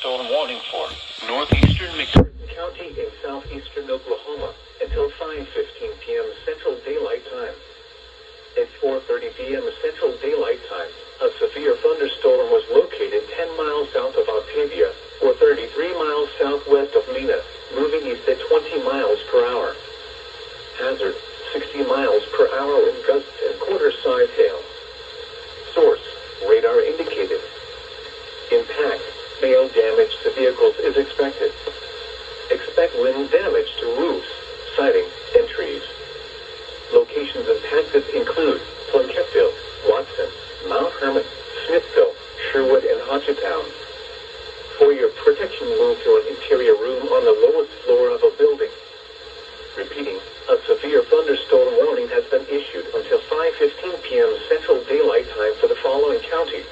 thunderstorm warning for northeastern McCurtain County in southeastern Oklahoma until 5:15 p.m. Central Daylight Time. At 4:30 p.m. Central Daylight Time, a severe thunderstorm was located 10 miles south of Octavia, or 33 miles southwest of Mena, moving east at 20 miles per hour. Hazard, 60 miles per hour with gusts and quarter-size hail. Source, radar indicated. Impact, hail damage to vehicles is expected. Expect wind damage to roofs, siding, and trees. Locations impacted include Plunkettville, Watson, Mount Hermon, Smithville, Sherwood, and Hodgetown. For your protection, move to an interior room on the lowest floor of a building. Repeating, a severe thunderstorm warning has been issued until 5:15 p.m. Central Daylight Time for the following counties: